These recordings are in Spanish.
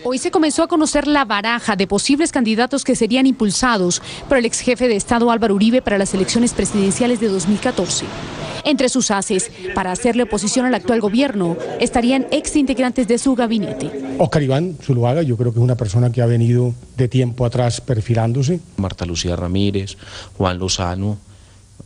Hoy se comenzó a conocer la baraja de posibles candidatos que serían impulsados por el ex jefe de Estado Álvaro Uribe para las elecciones presidenciales de 2014. Entre sus haces, para hacerle oposición al actual gobierno, estarían ex integrantes de su gabinete. Óscar Iván Zuluaga, yo creo que es una persona que ha venido de tiempo atrás perfilándose. Marta Lucía Ramírez, Juan Lozano,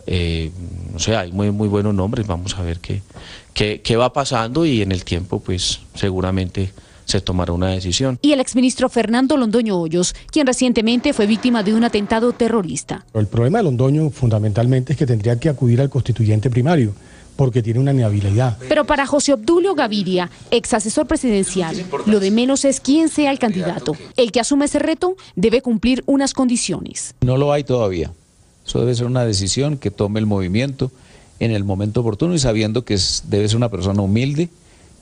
o sea, hay muy buenos nombres. Vamos a ver qué va pasando y en el tiempo pues seguramente se tomará una decisión. Y el exministro Fernando Londoño Hoyos, quien recientemente fue víctima de un atentado terrorista. El problema de Londoño fundamentalmente es que tendría que acudir al constituyente primario, porque tiene una inhabilidad. Pero para José Obdulio Gaviria, ex asesor presidencial, lo de menos es quién sea el candidato. El que asume ese reto debe cumplir unas condiciones. No lo hay todavía. Eso debe ser una decisión que tome el movimiento en el momento oportuno y sabiendo que debe ser una persona humilde,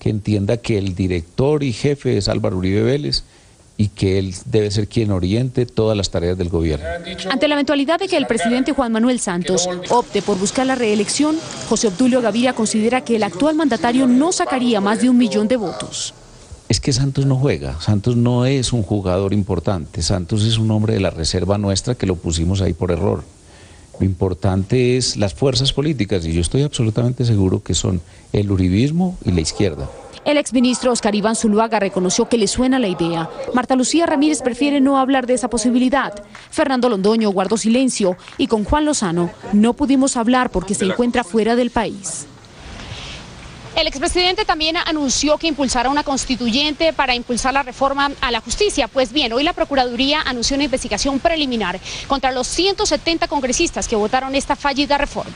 que entienda que el director y jefe es Álvaro Uribe Vélez y que él debe ser quien oriente todas las tareas del gobierno. Ante la eventualidad de que el presidente Juan Manuel Santos opte por buscar la reelección, José Obdulio Gaviria considera que el actual mandatario no sacaría más de 1 millón de votos. Es que Santos no juega, Santos no es un jugador importante, Santos es un hombre de la reserva nuestra que lo pusimos ahí por error. Lo importante es las fuerzas políticas y yo estoy absolutamente seguro que son el uribismo y la izquierda. El exministro Óscar Iván Zuluaga reconoció que le suena la idea. Marta Lucía Ramírez prefiere no hablar de esa posibilidad. Fernando Londoño guardó silencio y con Juan Lozano no pudimos hablar porque se encuentra fuera del país. El expresidente también anunció que impulsará una constituyente para impulsar la reforma a la justicia. Pues bien, hoy la Procuraduría anunció una investigación preliminar contra los 170 congresistas que votaron esta fallida reforma.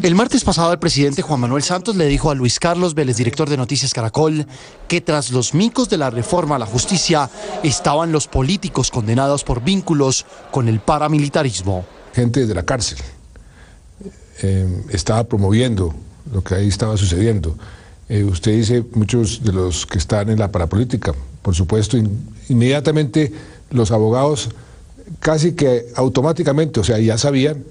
El martes pasado el presidente Juan Manuel Santos le dijo a Luis Carlos Vélez, director de Noticias Caracol, que tras los micos de la reforma a la justicia estaban los políticos condenados por vínculos con el paramilitarismo. Gente de la cárcel estaba promoviendo lo que ahí estaba sucediendo. Usted dice muchos de los que están en la parapolítica, por supuesto, inmediatamente los abogados casi que automáticamente, o sea, ya sabían,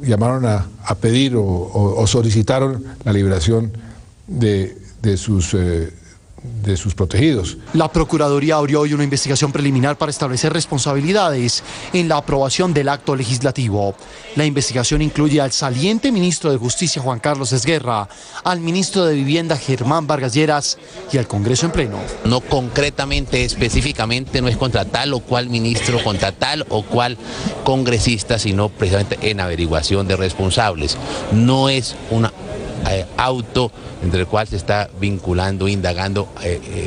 llamaron a pedir o solicitaron la liberación de sus protegidos. La Procuraduría abrió hoy una investigación preliminar para establecer responsabilidades en la aprobación del acto legislativo. La investigación incluye al saliente ministro de Justicia Juan Carlos Esguerra, al ministro de Vivienda Germán Vargas Lleras y al Congreso en pleno. No concretamente, específicamente, no es contra tal o cual ministro, contra tal o cual congresista, sino precisamente en averiguación de responsables. No es una auto entre el cual se está vinculando, indagando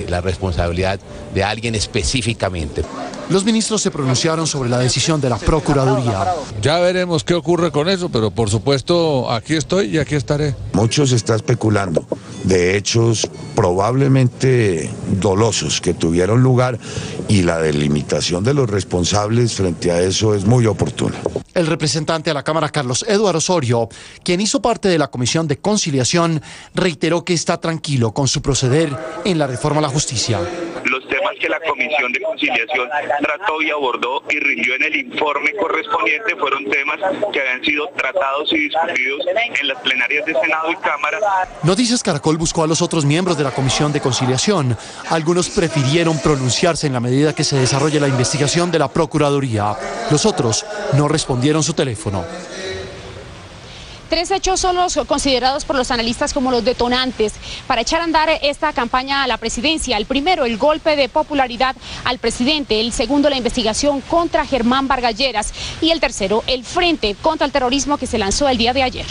la responsabilidad de alguien específicamente. Los ministros se pronunciaron sobre la decisión de la Procuraduría. Ya veremos qué ocurre con eso, pero por supuesto aquí estoy y aquí estaré. Mucho se está especulando de hechos probablemente dolosos que tuvieron lugar y la delimitación de los responsables frente a eso es muy oportuna. El representante a la Cámara, Carlos Eduardo Osorio, quien hizo parte de la Comisión de Conciliación, reiteró que está tranquilo con su proceder en la reforma a la justicia. Los temas que la Comisión de Conciliación trató y abordó y rindió en el informe correspondiente fueron temas que habían sido tratados y discutidos en las plenarias de Senado y Cámara. Noticias Caracol buscó a los otros miembros de la Comisión de Conciliación. Algunos prefirieron pronunciarse en la medida que se desarrolle la investigación de la Procuraduría. Los otros no respondieron su teléfono. 3 hechos son los considerados por los analistas como los detonantes para echar a andar esta campaña a la presidencia. El primero, el golpe de popularidad al presidente. El segundo, la investigación contra Germán Vargas Lleras. Y el tercero, el frente contra el terrorismo que se lanzó el día de ayer.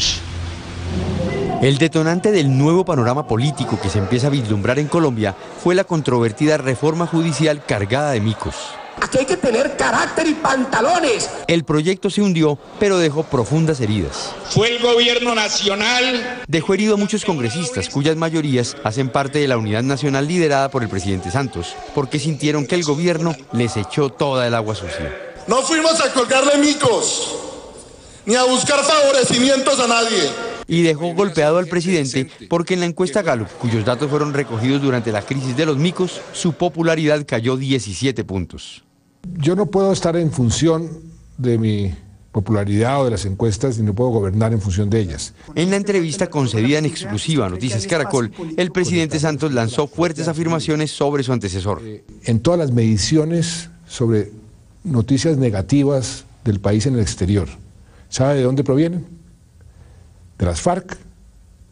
El detonante del nuevo panorama político que se empieza a vislumbrar en Colombia fue la controvertida reforma judicial cargada de micos. Aquí hay que tener carácter y pantalones. El proyecto se hundió, pero dejó profundas heridas. Fue el gobierno nacional. Dejó herido a muchos congresistas, cuyas mayorías hacen parte de la unidad nacional liderada por el presidente Santos, porque sintieron que el gobierno les echó toda el agua sucia. No fuimos a colgarle micos, ni a buscar favorecimientos a nadie. Y dejó golpeado al presidente porque en la encuesta Gallup, cuyos datos fueron recogidos durante la crisis de los micos, su popularidad cayó 17 puntos. Yo no puedo estar en función de mi popularidad o de las encuestas y no puedo gobernar en función de ellas. En la entrevista concedida en exclusiva a Noticias Caracol, el presidente Santos lanzó fuertes afirmaciones sobre su antecesor. En todas las mediciones sobre noticias negativas del país en el exterior, ¿sabe de dónde provienen? De las FARC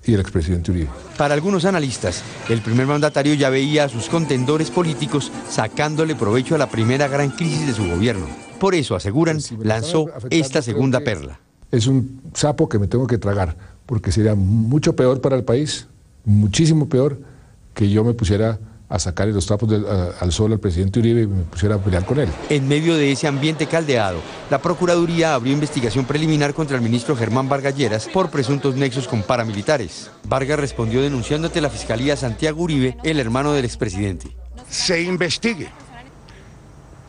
y del expresidente Uribe. Para algunos analistas, el primer mandatario ya veía a sus contendores políticos sacándole provecho a la primera gran crisis de su gobierno. Por eso, aseguran, lanzó esta segunda perla. Es un sapo que me tengo que tragar, porque sería mucho peor para el país, muchísimo peor, que yo me pusiera a sacarle los trapos al sol al presidente Uribe y me pusiera a pelear con él. En medio de ese ambiente caldeado, la Procuraduría abrió investigación preliminar contra el ministro Germán Vargas Lleras por presuntos nexos con paramilitares. Vargas respondió denunciando ante la Fiscalía a Santiago Uribe, el hermano del expresidente. Se investigue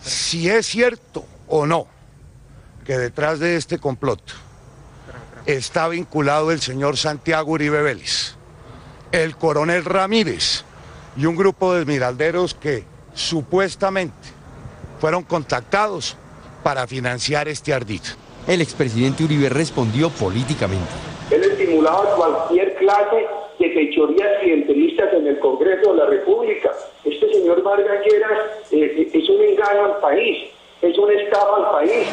si es cierto o no que detrás de este complot está vinculado el señor Santiago Uribe Vélez, el coronel Ramírez y un grupo de esmeralderos que supuestamente fueron contactados para financiar este ardid. El expresidente Uribe respondió políticamente. Él estimulaba cualquier clase de fechorías clientelistas en el Congreso de la República. Este señor Vargas Lleras es un engaño al país, es una estafa al país.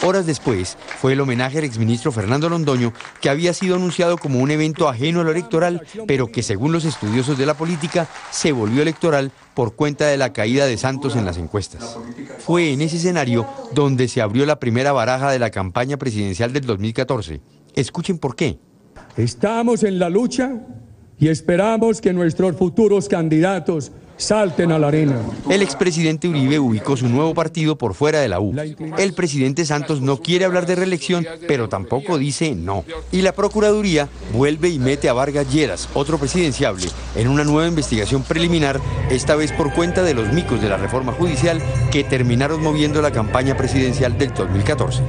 Horas después, fue el homenaje al exministro Fernando Londoño, que había sido anunciado como un evento ajeno a lo electoral, pero que según los estudiosos de la política, se volvió electoral por cuenta de la caída de Santos en las encuestas. Fue en ese escenario donde se abrió la primera baraja de la campaña presidencial del 2014. Escuchen por qué. Estamos en la lucha y esperamos que nuestros futuros candidatos salten a la arena. El expresidente Uribe ubicó su nuevo partido por fuera de la U. El presidente Santos no quiere hablar de reelección, pero tampoco dice no. Y la Procuraduría vuelve y mete a Vargas Lleras, otro presidenciable, en una nueva investigación preliminar, esta vez por cuenta de los micos de la reforma judicial que terminaron moviendo la campaña presidencial del 2014.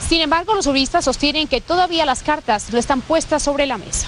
Sin embargo, los juristas sostienen que todavía las cartas no están puestas sobre la mesa.